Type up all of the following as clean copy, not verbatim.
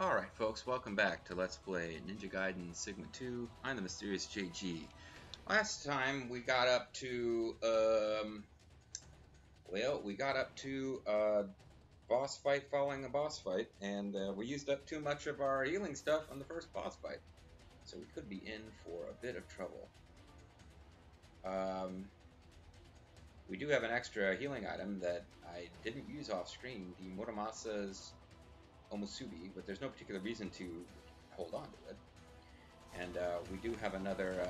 Alright folks, welcome back to Let's Play Ninja Gaiden Sigma 2. I'm the Mysterious JG. Last time we got up to, boss fight following a boss fight, and we used up too much of our healing stuff on the first boss fight. So we could be in for a bit of trouble. We do have an extra healing item that I didn't use off screen, the Muramasa's Omusubi, but there's no particular reason to hold on to it. And we do have another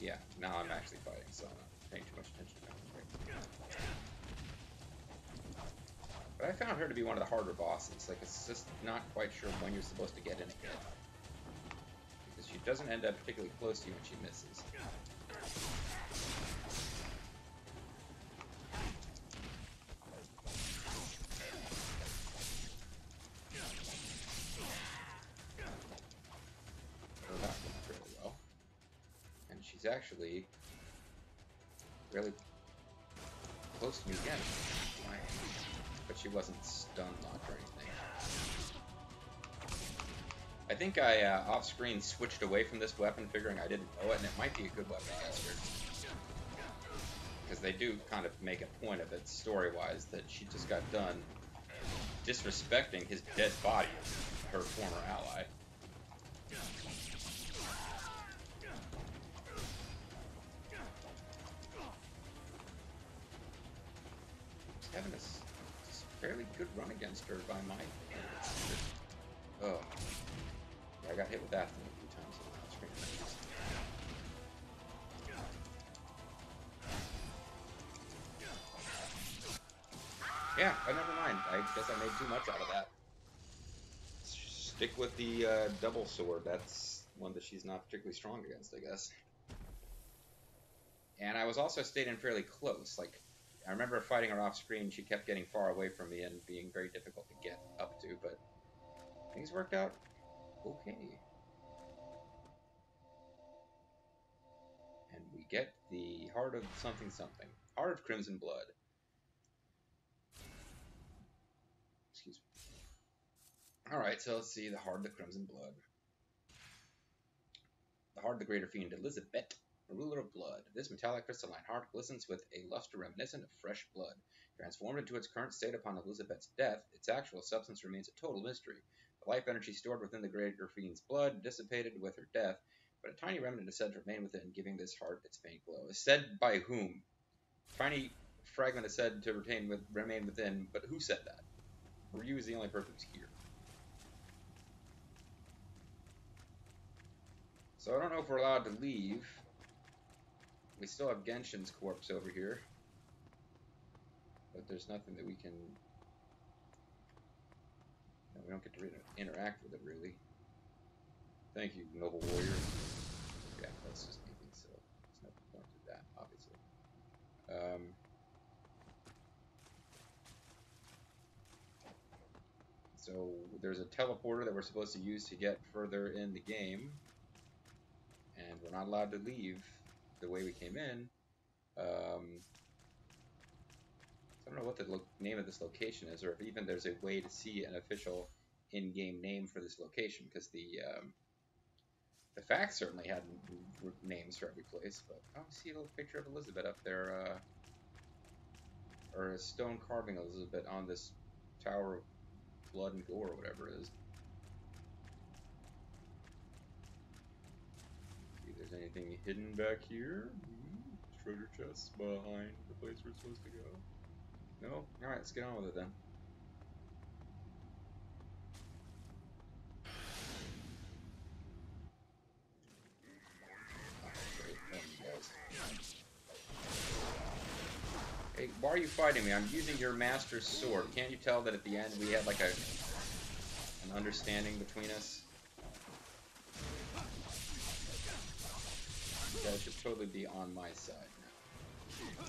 yeah, now I'm actually fighting, so I'm not paying too much attention to that. But I found her to be one of the harder bosses. Like, it's just not quite sure when you're supposed to get in again. Because she doesn't end up particularly close to you when she misses. So that went fairly well. And she's actually really close to me again. But she wasn't stun locked or anything. I think I, off-screen, switched away from this weapon, figuring I didn't know it, and it might be a good weapon against her. Because they do kind of make a point of it, story-wise, that she just got done disrespecting his dead body, her former ally. Just having a fairly good run against her by my standards. Oh. Yeah, I got hit with that thing a few times on the screen. Yeah, but never mind. I guess I made too much out of that. Stick with the double sword. That's one that she's not particularly strong against, I guess. And I was also staying fairly close. Like, I remember fighting her off screen, she kept getting far away from me and being very difficult to get up to, but things worked out okay. And we get the Heart of something something. Heart of Crimson Blood. Excuse me. Alright, so let's see the Heart of the Crimson Blood. The Heart of the Greater Fiend, Elizabeth. A ruler of blood. This metallic crystalline heart glistens with a luster reminiscent of fresh blood. Transformed into its current state upon Elizabeth's death, its actual substance remains a total mystery. The life energy stored within the Greater Fiend's blood dissipated with her death, but a tiny remnant is said to remain within, giving this heart its faint glow. Is said by whom? Tiny fragment is said to remain within, but who said that? Ryu is the only person who's here. So I don't know if we're allowed to leave. We still have Genshin's corpse over here, but there's nothing that we can... No, we don't get to interact with it, really. Thank you, noble warrior. Yeah, that's just me, so there's no point to that, obviously. So there's a teleporter that we're supposed to use to get further in the game, and we're not allowed to leave the way we came in. So I don't know what the name of this location is, or if even there's a way to see an official in-game name for this location, because the facts certainly had names for every place. But I don't see a little picture of Elizabeth up there, or a stone carving of Elizabeth on this Tower of Blood and Gore, or whatever it is. There's anything hidden back here? Treasure chests behind the place we're supposed to go? No? Alright, let's get on with it then. Hey, why are you fighting me? I'm using your master's sword. Can't you tell that at the end we had like an understanding between us? You guys should totally be on my side now.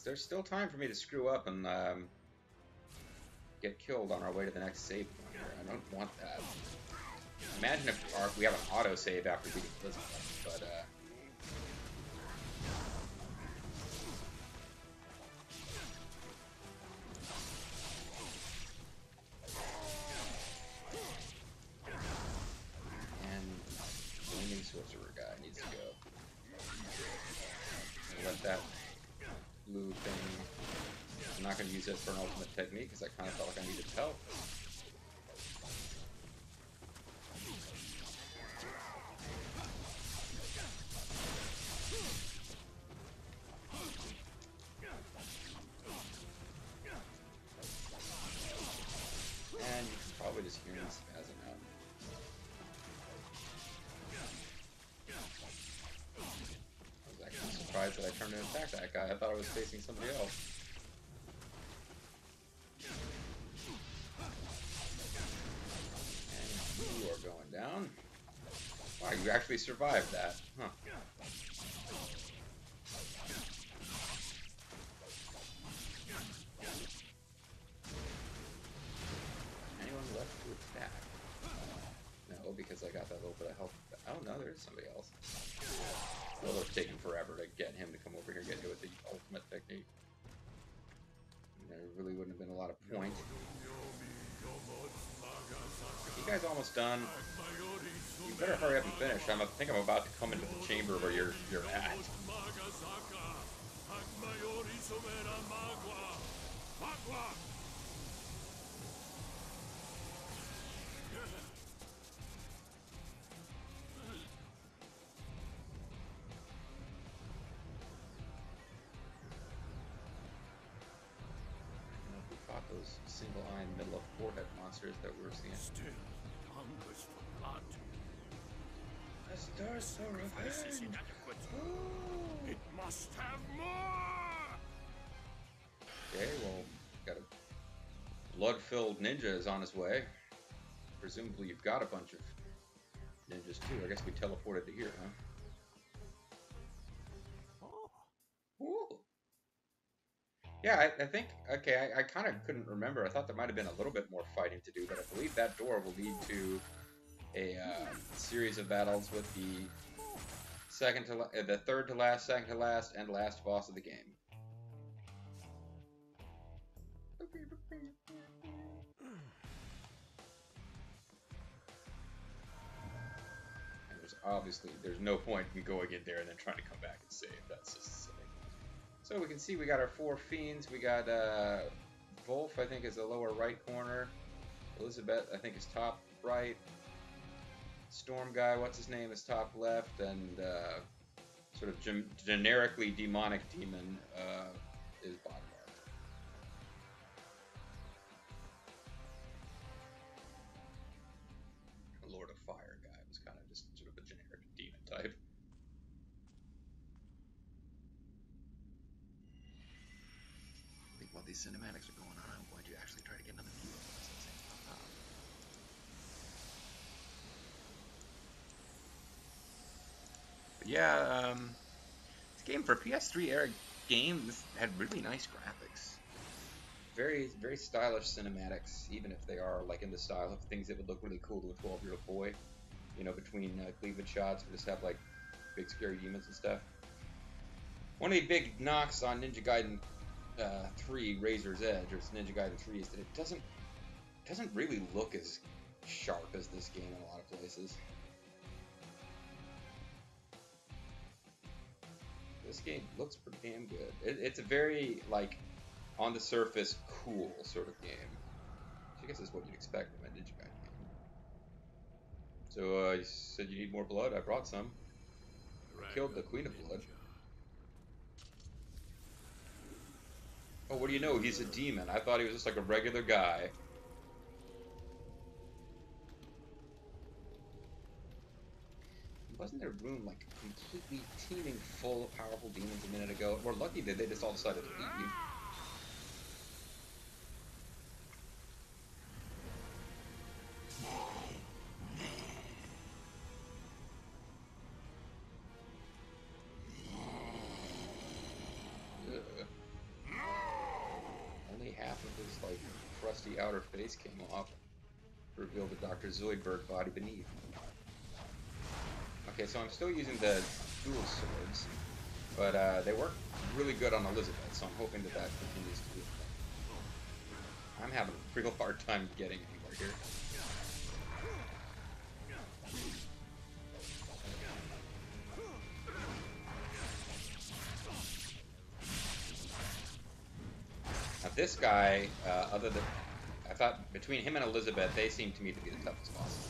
there's still time for me to screw up and get killed on our way to the next save point here. I don't want that. Imagine if we have an auto save after beating Elizabeth, but sorcerer guy needs to go. Let that blue thing. I'm not going to use it for an ultimate technique because I kind of felt like I needed help. And you can probably just hear him spazzing out. Surprised that I turned to attack that guy. I thought I was facing somebody else. And you are going down. Wow, you actually survived that. Huh. Anyone left to attack? No, because I got that little bit of health. Oh no, there's somebody else. Well, it's taken forever to get him to come over here and get hit with the ultimate technique. And there really wouldn't have been a lot of point. You guys almost done? You better hurry up and finish. I think I'm about to come into the chamber where you're at. Those single-eyed middle of forehead monsters that we were seeing. Still hungers for blood. This thirst for revenge. It must have more. Okay, well, got a blood-filled ninja is on his way. Presumably, you've got a bunch of ninjas too. I guess we teleported to here, huh? Oh. Ooh. Yeah, I think, okay, I kind of couldn't remember. I thought there might have been a little bit more fighting to do, but I believe that door will lead to a series of battles with the third to last, second to last, and last boss of the game. And there's no point in me going in there and then trying to come back and save. That's just silly. So we can see we got our 4 fiends. We got Wolf, I think, is the lower right corner. Elizabeth, I think, is top right. Storm guy, what's his name, is top left. And sort of generically demonic demon is bottom left. Lord of Fire guy was kind of just sort of a generic demon type. While these cinematics are going on, I'm going to actually try to get another view of this. But yeah, this game for PS3 era games had really nice graphics. Very, very stylish cinematics, even if they are like in the style of things that would look really cool to a 12-year-old boy. You know, between cleavage shots, we just have like big scary demons and stuff. One of the big knocks on Ninja Gaiden 3 Razor's Edge, or Ninja Gaiden 3, is that it doesn't really look as sharp as this game in a lot of places. This game looks pretty damn good. It's a very, like, on the surface, cool sort of game. Which I guess is what you'd expect from a Ninja Gaiden game. So, you said you need more blood? I brought some. Killed the Queen of Blood. Oh, what do you know? He's a demon. I thought he was just like a regular guy. Wasn't there room like completely teeming full of powerful demons a minute ago? We're lucky that they just all decided to leave. the outer face came off, revealed the Dr. Zoidberg body beneath. Okay, so I'm still using the dual swords, but they work really good on Elizabeth, so I'm hoping that that continues to be a thing. I'm having a real hard time getting anywhere here. Now this guy, I thought between him and Elizabeth, they seem to me to be the toughest boss.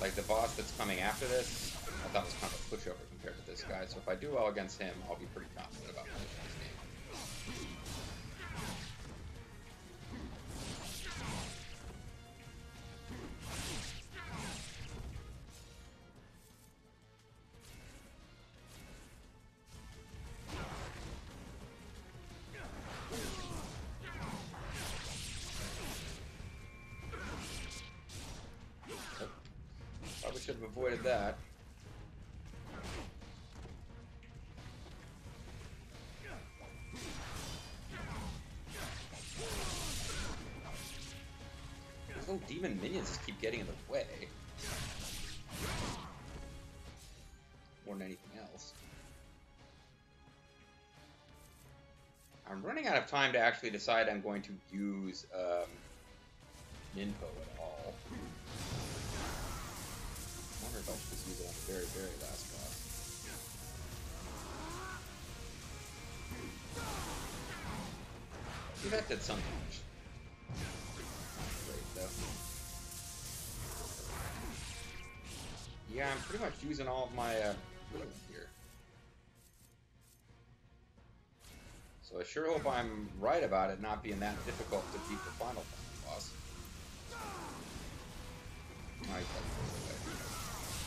Like the boss that's coming after this, I thought was kind of a pushover compared to this guy. So if I do well against him, I'll be pretty confident about finishing this game. Probably should have avoided that. Those little demon minions just keep getting in the way. More than anything else. I'm running out of time to actually decide I'm going to use Ninpo at all. I wonder if I should just use it on the very, very last boss. See, that did some damage. Great, though. Yeah, I'm pretty much using all of my healing here. So I sure hope I'm right about it not being that difficult to beat the final boss.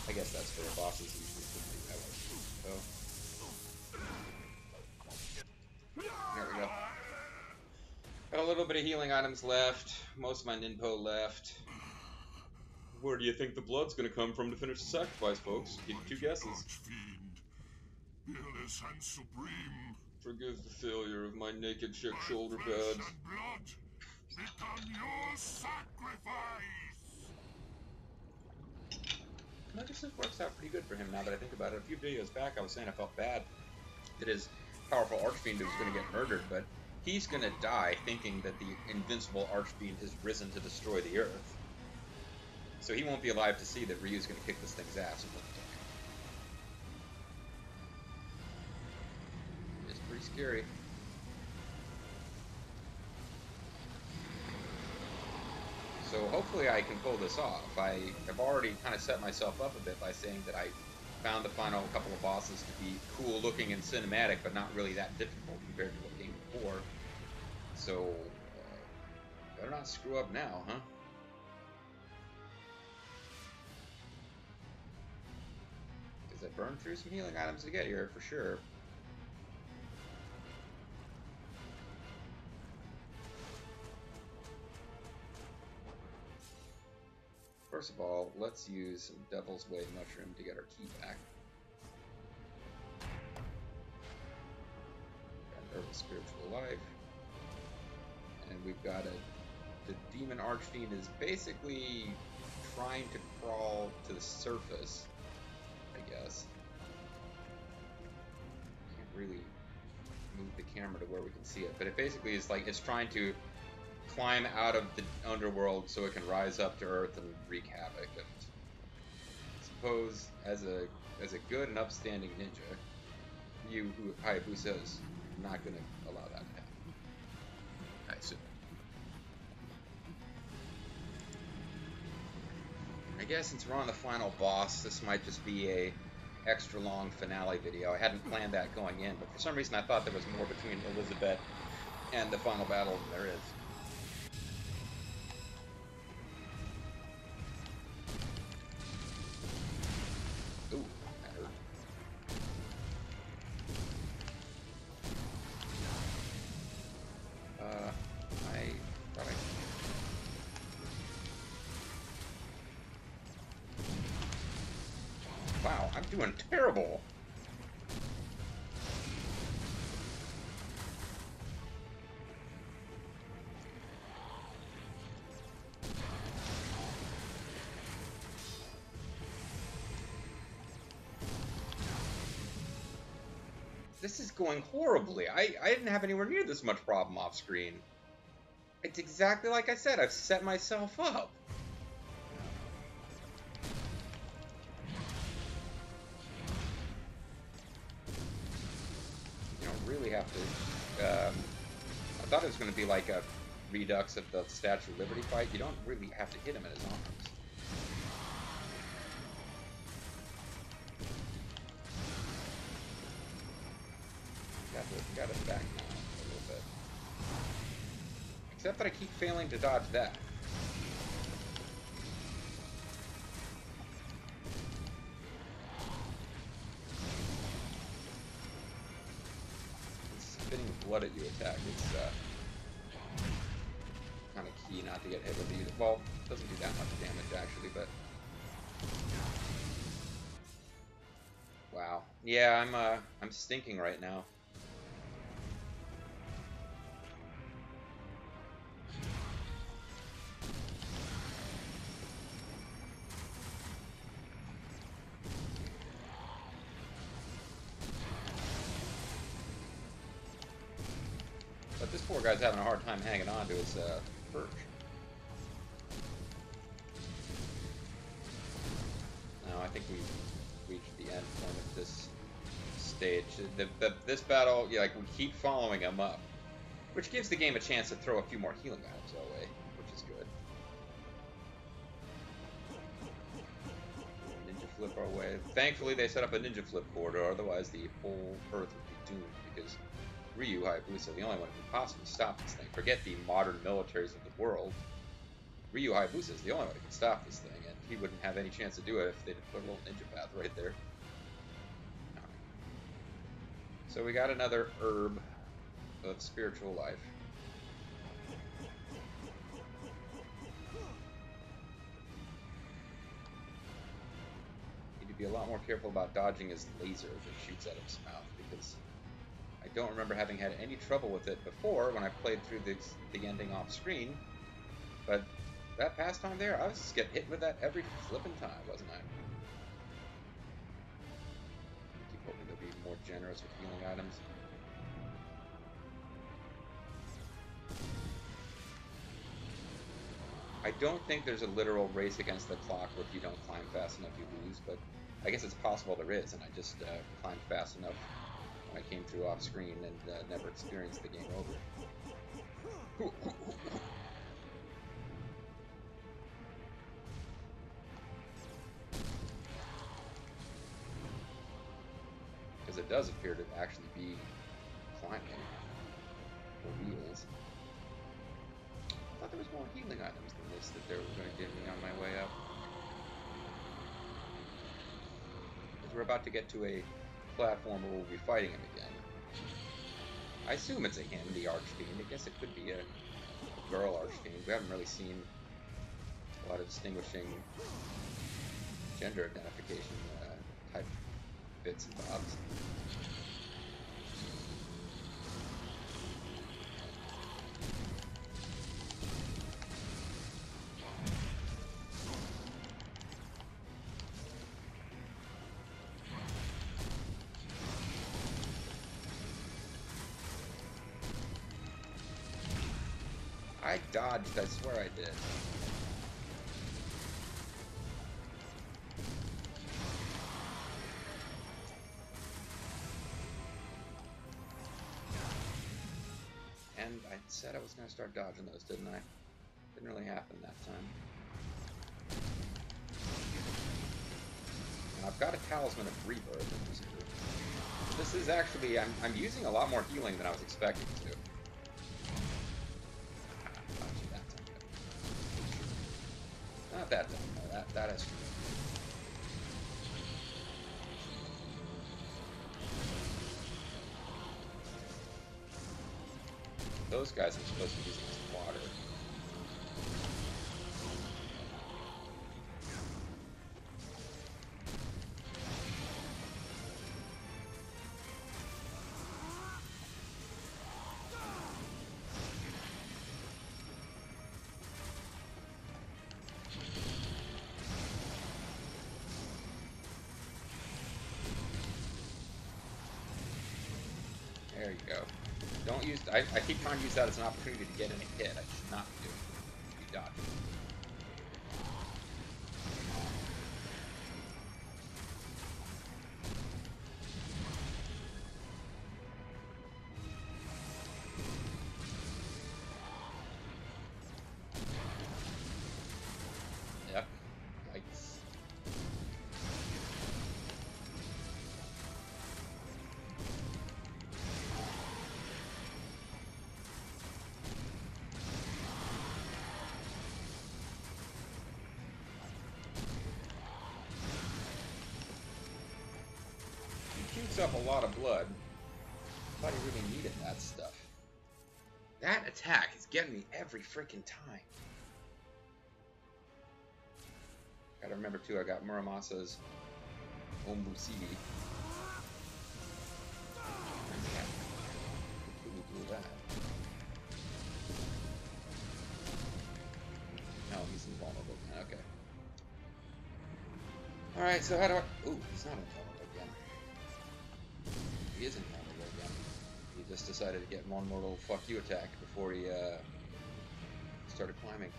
I guess that's for the bosses usually should be that way. So there we go. Got a little bit of healing items left. Most of my Ninpo left. Where do you think the blood's gonna come from to finish the sacrifice, folks? Give you two guesses. Archfiend, fearless and supreme. Forgive the failure of my naked chick shoulder Flesh pads. and blood become your sacrifice. I guess this works out pretty good for him now that I think about it. A few videos back I was saying I felt bad that his powerful Archfiend was going to get murdered, but he's going to die thinking that the invincible Archfiend has risen to destroy the Earth. So he won't be alive to see that Ryu's going to kick this thing's ass. It's pretty scary. So hopefully I can pull this off. I have already kind of set myself up a bit by saying that I found the final couple of bosses to be cool looking and cinematic, but not really that difficult compared to what came before. So, better not screw up now, huh? Because I burned through some healing items to get here, for sure. First of all, let's use some Devil's Way Mushroom to get our key back. Got Herb of Spiritual Life. And we've got the Demon Archfiend is basically trying to crawl to the surface, I guess. Can't really move the camera to where we can see it, but it basically is like it's trying to climb out of the underworld so it can rise up to Earth and wreak havoc. And I suppose as a good and upstanding ninja, Hayabusa is not going to allow that to happen. I assume. I guess since we're on the final boss, this might just be a extra long finale video. I hadn't planned that going in, but for some reason I thought there was more between Elizabeth and the final battle than there is. Ooh, that hurt. I thought Wow, I'm doing terrible. This is going horribly. I didn't have anywhere near this much problem off screen. It's exactly like I said. I've set myself up. You don't really have to... I thought it was going to be like a redux of the Statue of Liberty fight. You don't really have to hit him in his arms. Got it back now a little bit. Except that I keep failing to dodge that. It's spitting blood at you attack. It's kind of key not to get hit with either. Well, it doesn't do that much damage actually, but wow. Yeah, I'm stinking right now. But this poor guy's having a hard time hanging on to his perch. Now I think we've reached the end point of this stage. This battle, yeah, like we keep following him up, which gives the game a chance to throw a few more healing items our way, which is good. Ninja flip our way. Thankfully, they set up a ninja flip corridor. Otherwise, the whole Earth would be doomed because Ryu Hayabusa, the only one who can possibly stop this thing. Forget the modern militaries of the world. Ryu Hayabusa is the only one who can stop this thing, and he wouldn't have any chance to do it if they didn't put a little ninja path right there. So we got another herb of spiritual life. Need to be a lot more careful about dodging his laser that shoots out of his mouth, because I don't remember having had any trouble with it before when I played through the ending off screen, but that past time there, I was just getting hit with that every flipping time, wasn't I? Keep hoping they'll be more generous with healing items. I don't think there's a literal race against the clock where if you don't climb fast enough you lose, but I guess it's possible there is, and I just climbed fast enough when I came through off screen and never experienced the game over. Because it does appear to actually be climbing for wheels. I thought there was more healing items than this that they were going to give me on my way up. Because we're about to get to a platform where we'll be fighting him again. I assume it's a him, the Archfiend. I guess it could be a girl Archfiend. We haven't really seen a lot of distinguishing gender identification type bits and bobs. I dodged, I swear I did. And I said I was going to start dodging those, didn't I? Didn't really happen that time. And I've got a Talisman of Rebirth. This is actually, I'm using a lot more healing than I was expecting to. Not that time, no, that is true. Those guys are supposed to be using some water. There you go. Don't use... I keep trying to use that as an opportunity to get in a hit. I should not be doing it. Be dodging. Yep. Yikes. Shoots up a lot of blood. Thought he really needed that stuff. That attack is getting me every freaking time. Gotta remember too, I got Muramasa's Ombusibi. Completely blew that. No, he's invulnerable. Okay. Alright, so how do I... Ooh, he's not invulnerable again. He is invulnerable again. He just decided to get one more little fuck you attack before he started climbing.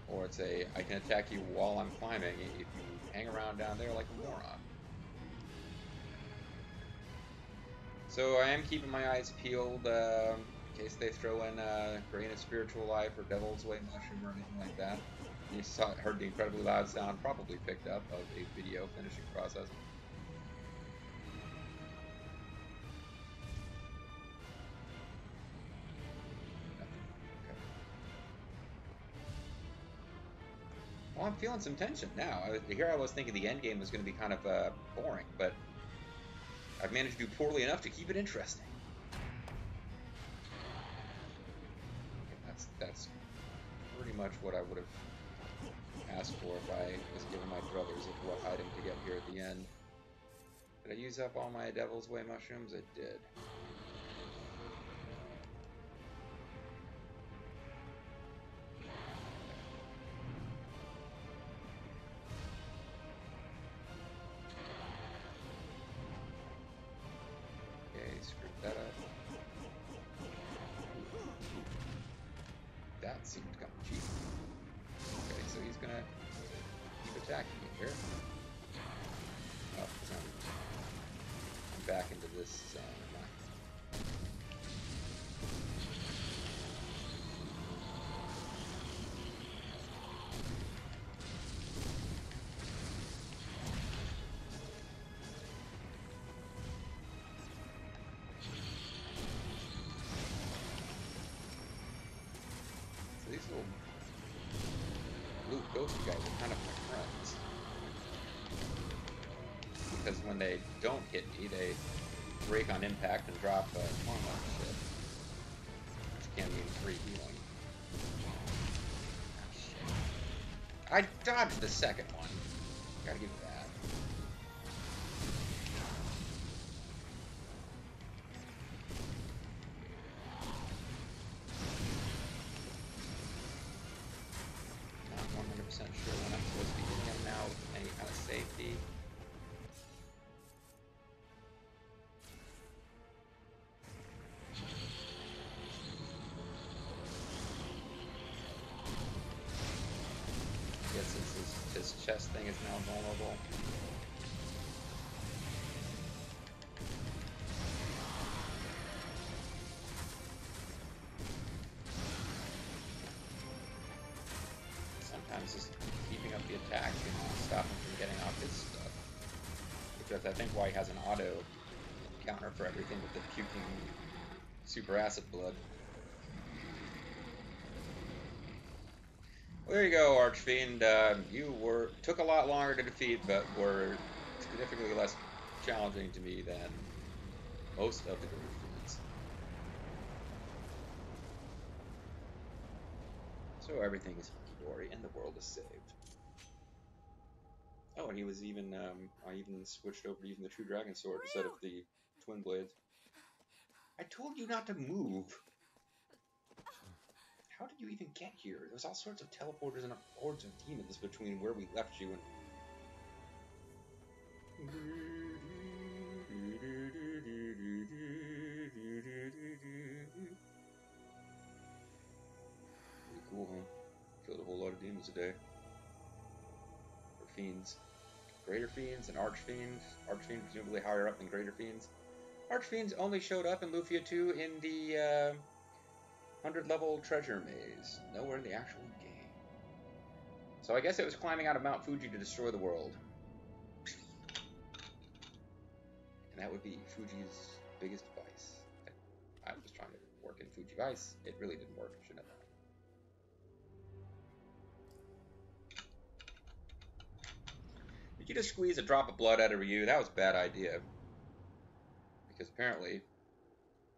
Or it's a, I can attack you while I'm climbing if you hang around down there like a moron. So I am keeping my eyes peeled in case they throw in Grain of Spiritual Life or Devil's Way Mushroom or anything like that. You heard the incredibly loud sound, probably picked up, of a video finishing process. Well, I'm feeling some tension now. Here I was thinking the end game was going to be kind of boring, but I've managed to do poorly enough to keep it interesting. That's pretty much what I would have asked for if I was given my druthers of what item to get here at the end. Did I use up all my Devil's Way mushrooms? I did. Screw that up. That seemed kind of cheap. Okay, so he's gonna keep attacking me here. Oh, no. I'm back into this zone, am I? These little blue ghosty guys are kind of my friends. Because when they don't hit me, they break on impact and drop torment shit. Which can mean free healing. Oh, shit. I dodged the second one. Gotta give you that. Sure when I'm supposed to be hitting him now with any kind of safety. I guess since his chest thing is now vulnerable. Sometimes just keeping up the attack and stop him from getting off his stuff. Which is, I think, why he has an auto counter for everything with the puking super acid blood. Well, there you go, Archfiend. You took a lot longer to defeat, but were significantly less challenging to me than most of the group fiends. So everything is hunky-dory, and the world is saved. Oh, and he was even, I even switched over to using the True Dragon Sword instead of the Twin Blades. I told you not to move! How did you even get here? There's all sorts of teleporters and hordes of demons between where we left you and... today. For fiends. Greater Fiends and Archfiend. Archfiend presumably higher up than Greater Fiends. Archfiends only showed up in Lufia 2 in the 100 level treasure maze. Nowhere in the actual game. So I guess it was climbing out of Mount Fuji to destroy the world. And that would be Fuji's biggest vice. I was trying to work in Fuji Vice. It really didn't work. Shouldn't have done it. Did you just squeeze a drop of blood out of Ryu? That was a bad idea. Because apparently,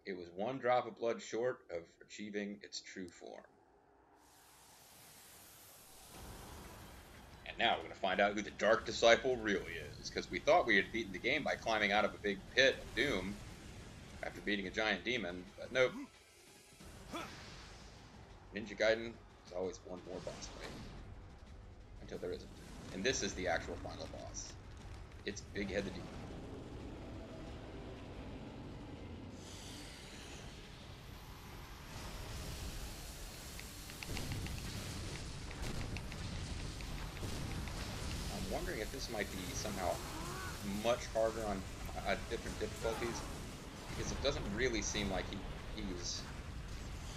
it was one drop of blood short of achieving its true form. And now we're going to find out who the Dark Disciple really is. Because we thought we had beaten the game by climbing out of a big pit of doom after beating a giant demon, but nope. Ninja Gaiden is always one more boss fight. Until there isn't. And this is the actual final boss. It's Big Head the Demon. I'm wondering if this might be somehow much harder on different difficulties, because it doesn't really seem like he's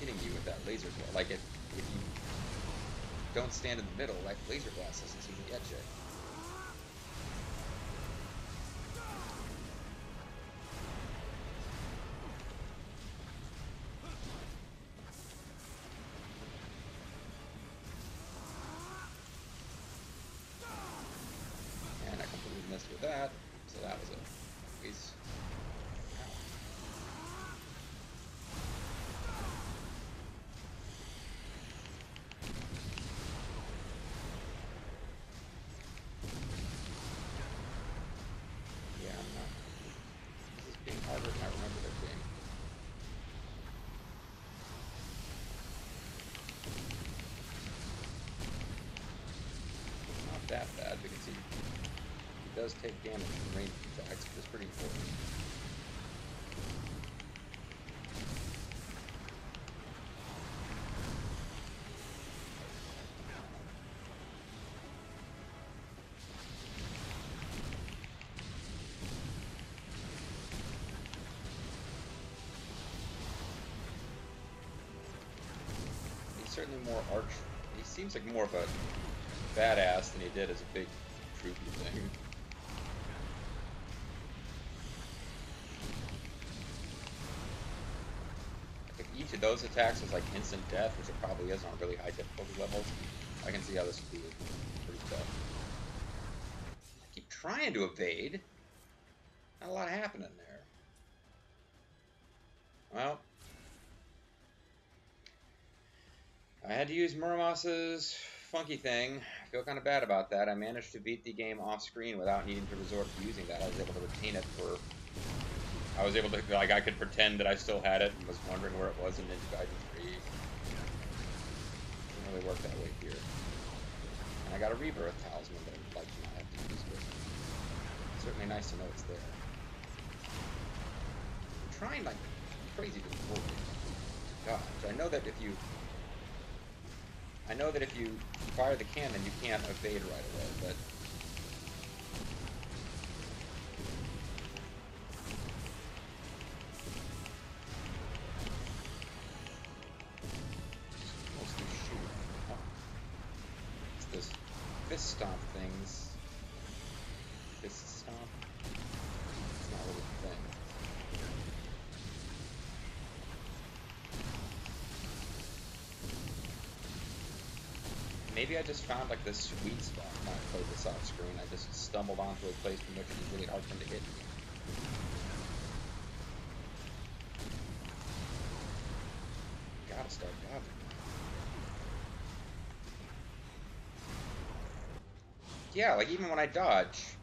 hitting you with that laser blast. Like if you don't stand in the middle, that laser blast doesn't seem to get you. And I completely missed with that, so that was a waste. Harder than I remember it being. Not that bad because he does take damage from ranged attacks, which is pretty important. Certainly more he seems like more of a badass than he did as a big troopy thing. If each of those attacks is like instant death, which it probably is on really high difficulty levels, I can see how this would be pretty tough. I keep trying to evade. Not a lot happening there. Well, I had to use Muramas's funky thing. I feel kind of bad about that. I managed to beat the game off screen without needing to resort to using that. I was able to retain it for... I was able to, like, I could pretend that I still had it and was wondering where it was in Ninja Gaiden 3. Didn't really work that way here. And I got a Rebirth Talisman that I'd like to not have to use with. It's certainly nice to know it's there. I'm trying like crazy to avoid dodge. I know that if you fire the cannon, you can't evade right away, but mostly shoot. Oh. It's those fist stomp things. Fist stomp? It's not really a thing. Maybe I just found like this sweet spot when I played this off screen. I just stumbled onto a place from which it was really hard for him to hit me. Gotta start dodging. Yeah, like even when I dodge,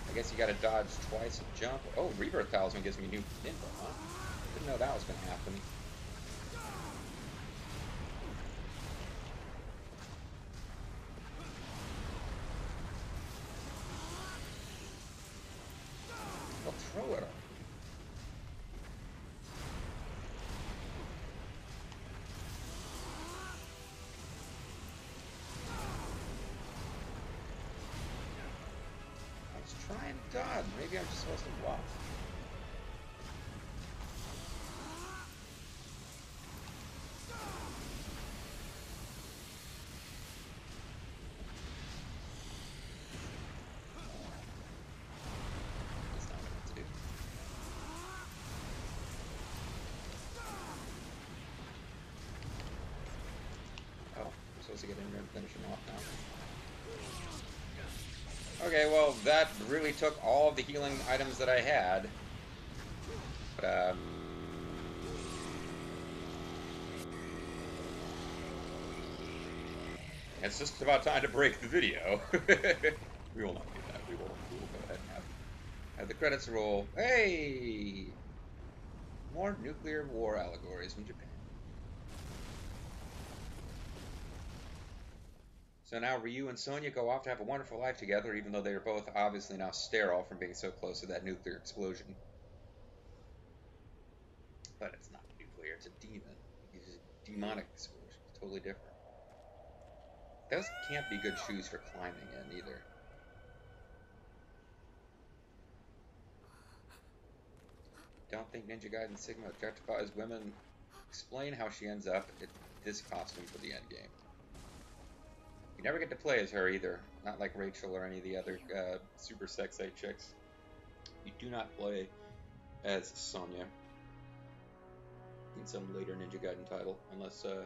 I guess you gotta dodge twice and jump. Oh, Rebirth Talisman gives me new info, huh? Didn't know that was gonna happen. Throw it on. God, maybe I'm just supposed to block. That's not what I meant to do. Oh, I'm supposed to get in there and finish him off now. Okay, well, that really took all of the healing items that I had. But, it's just about time to break the video. We will not do that. We will go ahead and have the credits roll. Hey! More nuclear war allegories from Japan. So now Ryu and Sonya go off to have a wonderful life together, even though they are both obviously now sterile from being so close to that nuclear explosion. But it's not nuclear, it's a demon. It's a demonic explosion. It's totally different. Those can't be good shoes for climbing in either. Don't think Ninja Gaiden Sigma objectifies women. Explain how she ends up in this costume for the endgame. You never get to play as her either. Not like Rachel or any of the other super sexy chicks. You do not play as Sonya in some later Ninja Gaiden title, unless a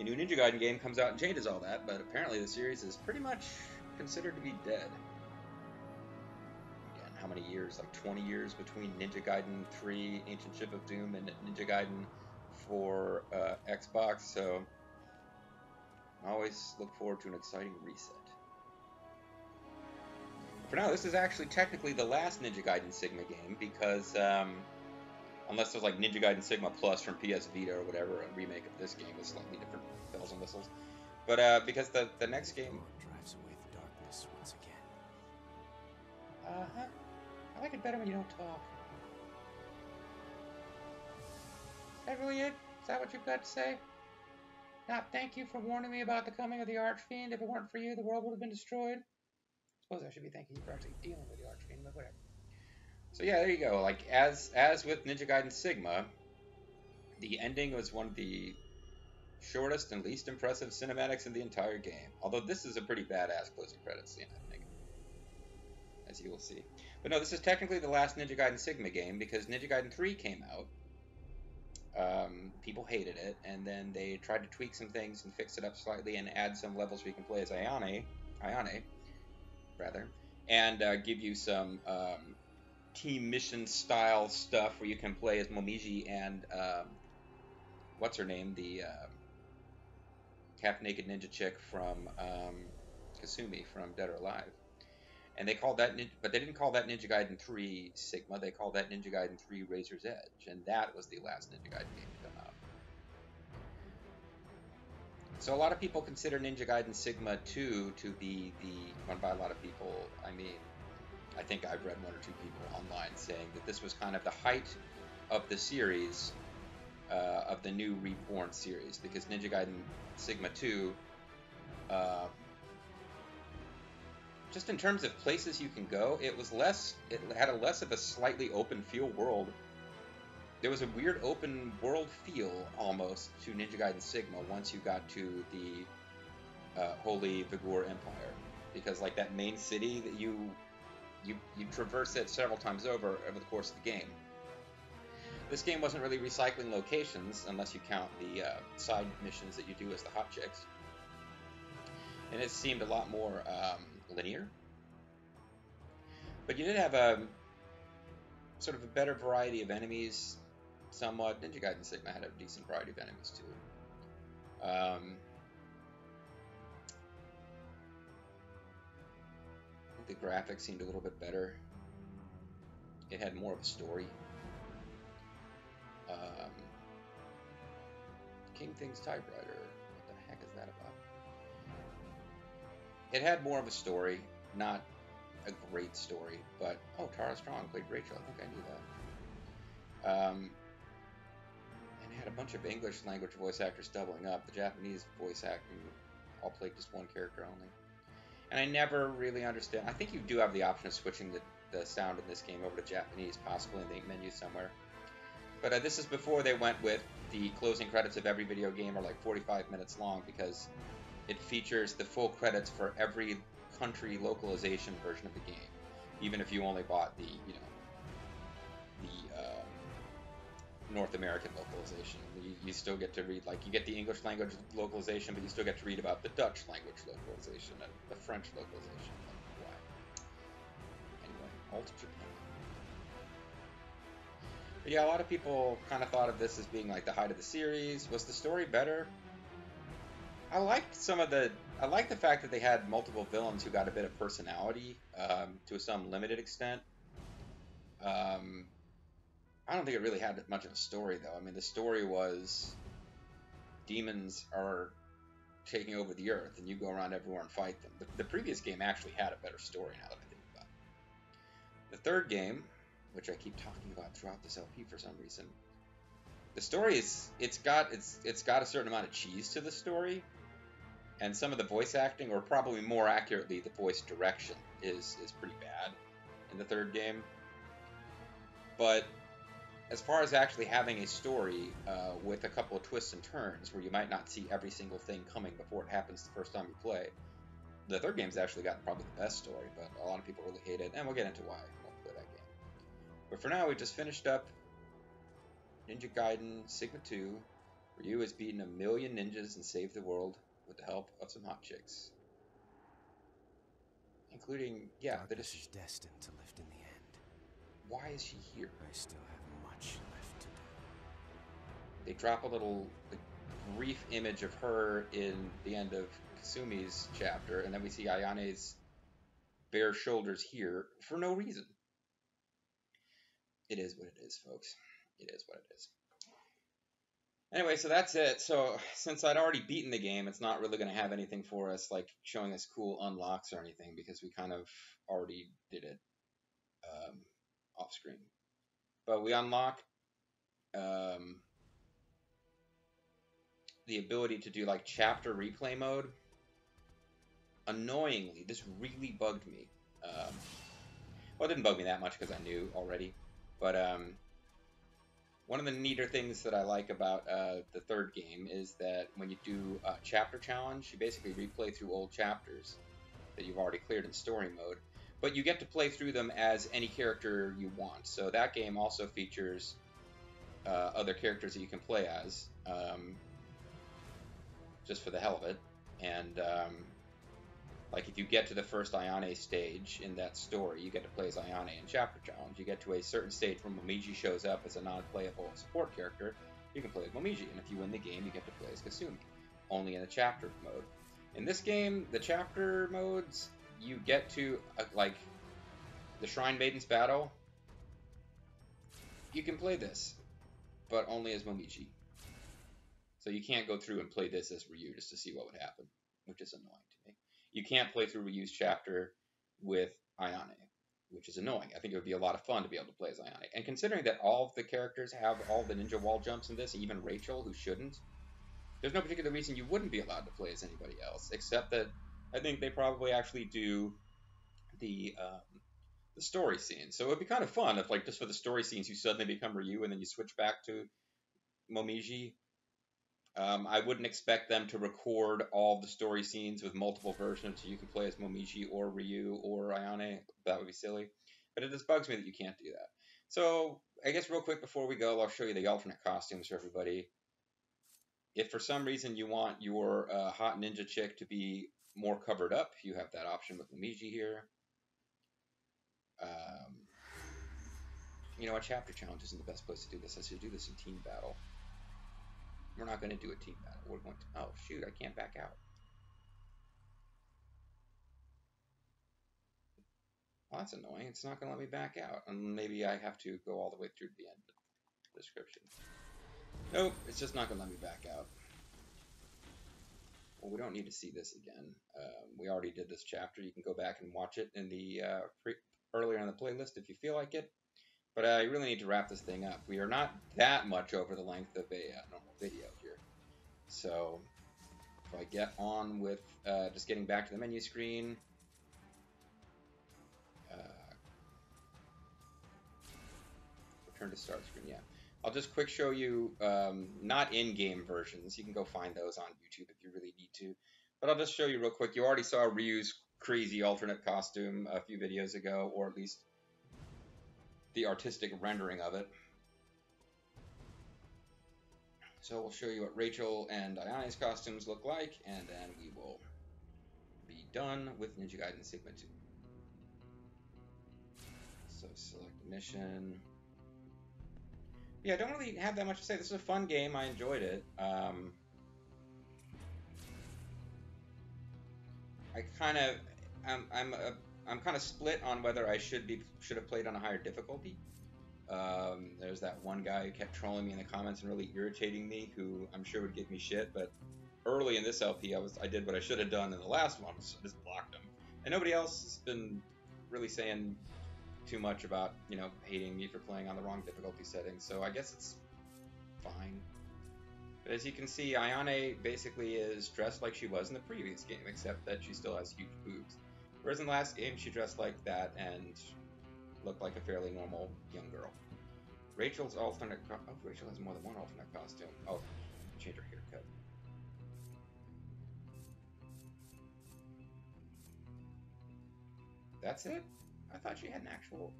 new Ninja Gaiden game comes out and changes all that, but apparently the series is pretty much considered to be dead. Again, how many years? Like 20 years between Ninja Gaiden 3, Ancient Ship of Doom, and Ninja Gaiden for Xbox, so I always look forward to an exciting reset. For now, this is actually technically the last Ninja Gaiden Sigma game, because unless there's like Ninja Gaiden Sigma Plus from PS Vita or whatever, a remake of this game with slightly different bells and whistles. But because the next game drives away the darkness once again. I like it better when you don't talk. Is that really it? Is that what you've got to say? Not thank you for warning me about the coming of the Archfiend. If it weren't for you, the world would have been destroyed. I suppose I should be thanking you for actually dealing with the Archfiend, but whatever. So yeah, there you go. Like as with Ninja Gaiden Sigma, the ending was one of the shortest and least impressive cinematics in the entire game. Although this is a pretty badass closing credits scene, I think, as you will see. But no, this is technically the last Ninja Gaiden Sigma game because Ninja Gaiden 3 came out. People hated it, and then they tried to tweak some things and fix it up slightly and add some levels where you can play as Ayane, and give you some team mission style stuff where you can play as Momiji and what's her name, the half-naked ninja chick from Kasumi from Dead or Alive. And they called that, but they didn't call that Ninja Gaiden 3 Sigma. They called that Ninja Gaiden 3 Razor's Edge, and that was the last Ninja Gaiden game to come out. So a lot of people consider Ninja Gaiden Sigma 2 to be when by a lot of people, I mean, I think I've read one or two people online saying that this was kind of the height of the series, of the new Reborn series, because Ninja Gaiden Sigma 2, just in terms of places you can go, it had a less of a slightly open feel world. There was a weird open world feel almost to Ninja Gaiden Sigma once you got to the Holy Vigor Empire, because like that main city that you traverse it several times over the course of the game. This game wasn't really recycling locations unless you count the side missions that you do as the hot chicks, and it seemed a lot more linear. But you did have a sort of a better variety of enemies. Somewhat. Ninja Gaiden Sigma had a decent variety of enemies too. I think the graphics seemed a little bit better. It had more of a story. King Thing's typewriter. What the heck is that about? It had more of a story, not a great story, but oh, Tara Strong played Rachel. I think I knew that. And it had a bunch of English language voice actors doubling up. The Japanese voice acting all played just one character only. And I never really understand. I think you do have the option of switching the sound in this game over to Japanese, possibly in the menu somewhere. But this is before they went with the closing credits of every video game are like 45 minutes long, because it features the full credits for every country localization version of the game, even if you only bought the North American localization. You still get to read, like, you get the English language localization, but you still get to read about the Dutch language localization and the French localization. Like, why? Anyway, Alt Japan. But yeah, a lot of people kind of thought of this as being like the height of the series. Was the story better? I liked I like the fact that they had multiple villains who got a bit of personality, to some limited extent. I don't think it really had much of a story, though. I mean, the story was demons are taking over the earth, and you go around everywhere and fight them. The previous game actually had a better story, now that I think about it. The third game, which I keep talking about throughout this LP for some reason, the story is it's got a certain amount of cheese to the story, and some of the voice acting, or probably more accurately, the voice direction is pretty bad in the third game. But as far as actually having a story with a couple of twists and turns where you might not see every single thing coming before it happens the first time you play, the third game's actually gotten probably the best story, but a lot of people really hate it, and we'll get into why I won't play that game. But for now, we just finished up Ninja Gaiden Sigma 2. Ryu has beaten 1 million ninjas and saved the world with the help of some hot chicks. Including, yeah, Darkness is destined to lift in the end. Why is she here? I still have much left to do. They drop a brief image of her in the end of Kasumi's chapter, and then we see Ayane's bare shoulders here for no reason. It is what it is, folks. It is what it is. Anyway, so that's it. So since I'd already beaten the game, it's not really going to have anything for us, like showing us cool unlocks or anything, because we kind of already did it off screen. But we unlock the ability to do like chapter replay mode. Annoyingly, this really bugged me. Well, it didn't bug me that much because I knew already. But one of the neater things that I like about the third game is that when you do a chapter challenge, you basically replay through old chapters that you've already cleared in story mode. But you get to play through them as any character you want. So that game also features other characters that you can play as, just for the hell of it. And like if you get to the first Ayane stage in that story, you get to play as Ayane in Chapter Challenge. You get to a certain stage where Momiji shows up as a non-playable support character, you can play as Momiji. And if you win the game, you get to play as Kasumi, only in the chapter mode. In this game, the chapter modes, you get to, like, the Shrine Maiden's battle, you can play this, but only as Momiji. So you can't go through and play this as Ryu just to see what would happen, which is annoying to me. You can't play through Ryu's chapter with Ayane, which is annoying. I think it would be a lot of fun to be able to play as Ayane. And considering that all of the characters have all the ninja wall jumps in this, even Rachel, who shouldn't, there's no particular reason you wouldn't be allowed to play as anybody else, except that I think they probably actually do the story scenes. So it would be kind of fun if, like, just for the story scenes, you suddenly become Ryu and then you switch back to Momiji. I wouldn't expect them to record all the story scenes with multiple versions so you can play as Momiji or Ryu or Ayane. That would be silly. But it just bugs me that you can't do that. So I guess real quick before we go, I'll show you the alternate costumes for everybody. If for some reason you want your hot ninja chick to be more covered up, you have that option with Momiji here. You know what? Chapter challenge isn't the best place to do this. I should do this in team battle. We're not going to do a team battle. We're going to... Oh, shoot, I can't back out. Well, that's annoying. It's not going to let me back out. And maybe I have to go all the way through to the end of the description. Nope, it's just not going to let me back out. Well, we don't need to see this again. We already did this chapter. You can go back and watch it in the earlier on the playlist if you feel like it. But I really need to wrap this thing up. We are not that much over the length of a normal video here. So if I get on with just getting back to the menu screen, Return to start screen, yeah. I'll just quick show you, not in-game versions. You can go find those on YouTube if you really need to. But I'll just show you real quick. You already saw Ryu's crazy alternate costume a few videos ago, or at least the artistic rendering of it. So we'll show you what Rachel and Ayane's costumes look like, and then we will be done with Ninja Gaiden Sigma 2. So select mission. Yeah, I don't really have that much to say. This is a fun game. I enjoyed it. I'm kind of split on whether I should have played on a higher difficulty. There's that one guy who kept trolling me in the comments and really irritating me, who I'm sure would give me shit. But early in this LP, I did what I should have done in the last one, so I just blocked him. And nobody else has been really saying too much about, hating me for playing on the wrong difficulty setting, so I guess it's fine. But as you can see, Ayane basically is dressed like she was in the previous game, except that she still has huge boobs. Whereas in the last game, she dressed like that and looked like a fairly normal young girl. Rachel's alternate Rachel has more than one alternate costume. Oh, change her haircut. That's it? I thought she had an actual,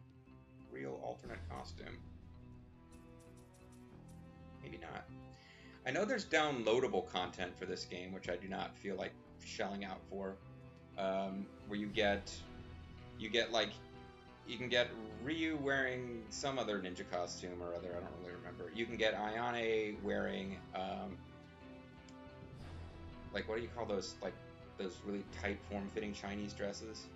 real alternate costume. Maybe not. I know there's downloadable content for this game, which I do not feel like shelling out for. Where you can get Ryu wearing some other ninja costume or other, I don't really remember. You can get Ayane wearing, what do you call those, those really tight form-fitting Chinese dresses?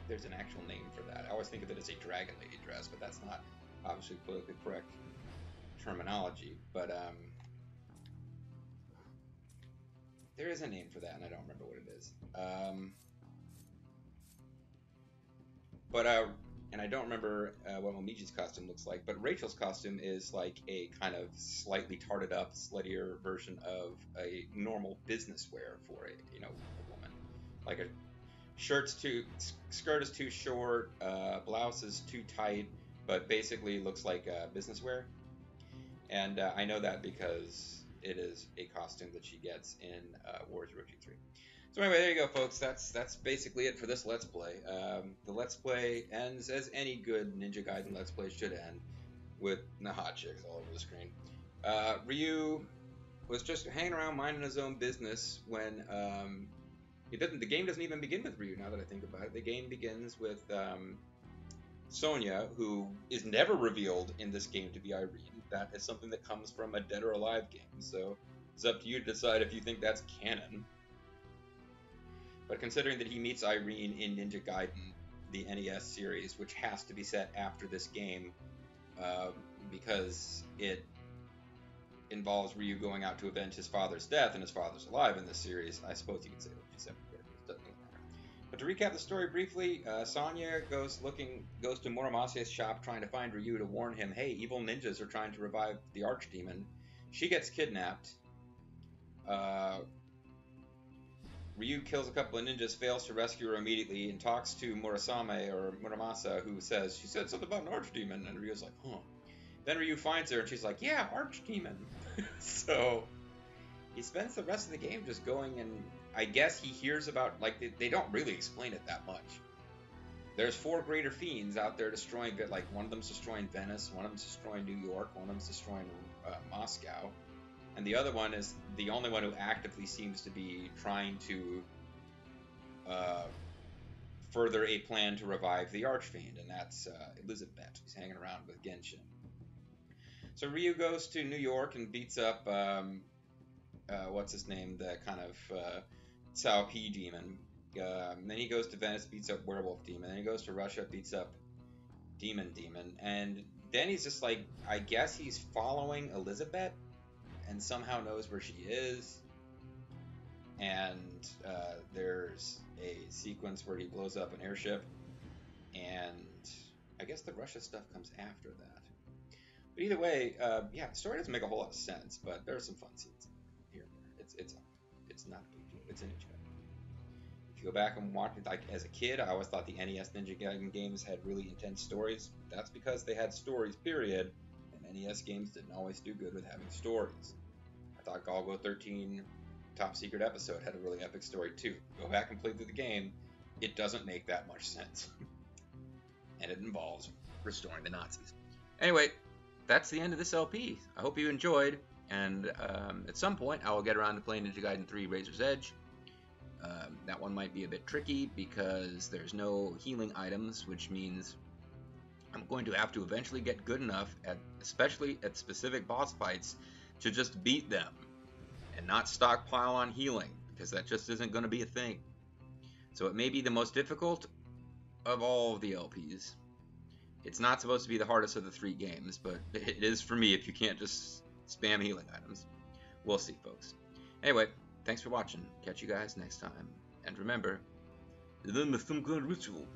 There's an actual name for that. I always think of it as a dragon lady dress, but that's not obviously politically correct terminology. But there is a name for that, and I don't remember what it is. And I don't remember what Momiji's costume looks like, but Rachel's costume is like a kind of slightly tarted up, sluttier version of a normal business wear for a woman. Like a skirt is too short, blouse is too tight, but basically looks like business wear. And I know that because it is a costume that she gets in Warriors Orochi 3. So anyway, there you go, folks. That's basically it for this Let's Play. The Let's Play ends as any good Ninja Gaiden Let's Play should end, with the hot chicks all over the screen. Ryu was just hanging around minding his own business when the game doesn't even begin with Ryu, now that I think about it. The game begins with Sonya, who is never revealed in this game to be Irene. That is something that comes from a Dead or Alive game, so it's up to you to decide if you think that's canon. But considering that he meets Irene in Ninja Gaiden, the NES series, which has to be set after this game, because it involves Ryu going out to avenge his father's death, and his father's alive in this series, I suppose you could say they'll be separate characters. Doesn't really matter. But to recap the story briefly, Sonya goes to Muramasa's shop trying to find Ryu to warn him, hey, evil ninjas are trying to revive the Archdemon. She gets kidnapped. Ryu kills a couple of ninjas, fails to rescue her immediately, and talks to Muramasa, who says, she said something about an Archdemon, and Ryu's like, huh. Then Ryu finds her, and she's like, yeah, Archdemon. So he spends the rest of the game just going, and I guess he hears about, they don't really explain it that much. There's 4 greater fiends out there destroying, one of them's destroying Venice, one of them's destroying New York, one of them's destroying Moscow. And the other one is the only one who actively seems to be trying to further a plan to revive the Archfiend, and that's Elizabeth, who's hanging around with Genshin. So Ryu goes to New York and beats up, what's his name, the kind of Cao Pi demon. Then he goes to Venice, beats up Werewolf Demon. Then he goes to Russia, beats up Demon. And then he's just I guess he's following Elizabeth, and somehow knows where she is, and there's a sequence where he blows up an airship, and I guess the Russia stuff comes after that. But either way, the story doesn't make a whole lot of sense, but there are some fun scenes here and there. It's not a big deal. It's an Ninja Gaiden. If you go back and watch it, like as a kid, I always thought the NES Ninja Gaiden games had really intense stories. That's because they had stories, period, and NES games didn't always do good with having stories. I thought Golgo 13 Top Secret Episode had a really epic story too. Go back and play through the game, it doesn't make that much sense. And it involves restoring the Nazis. Anyway, that's the end of this LP. I hope you enjoyed, and at some point I will get around to playing Ninja Gaiden 3 Razor's Edge. That one might be a bit tricky because there's no healing items, which means I'm going to have to eventually get good enough, especially at specific boss fights, to just beat them and not stockpile on healing, because that just isn't going to be a thing. So it may be the most difficult of all of the LPs. It's not supposed to be the hardest of the 3 games, but it is for me if you can't just spam healing items. We'll see, folks. Anyway, thanks for watching. Catch you guys next time. And remember, some kind of ritual.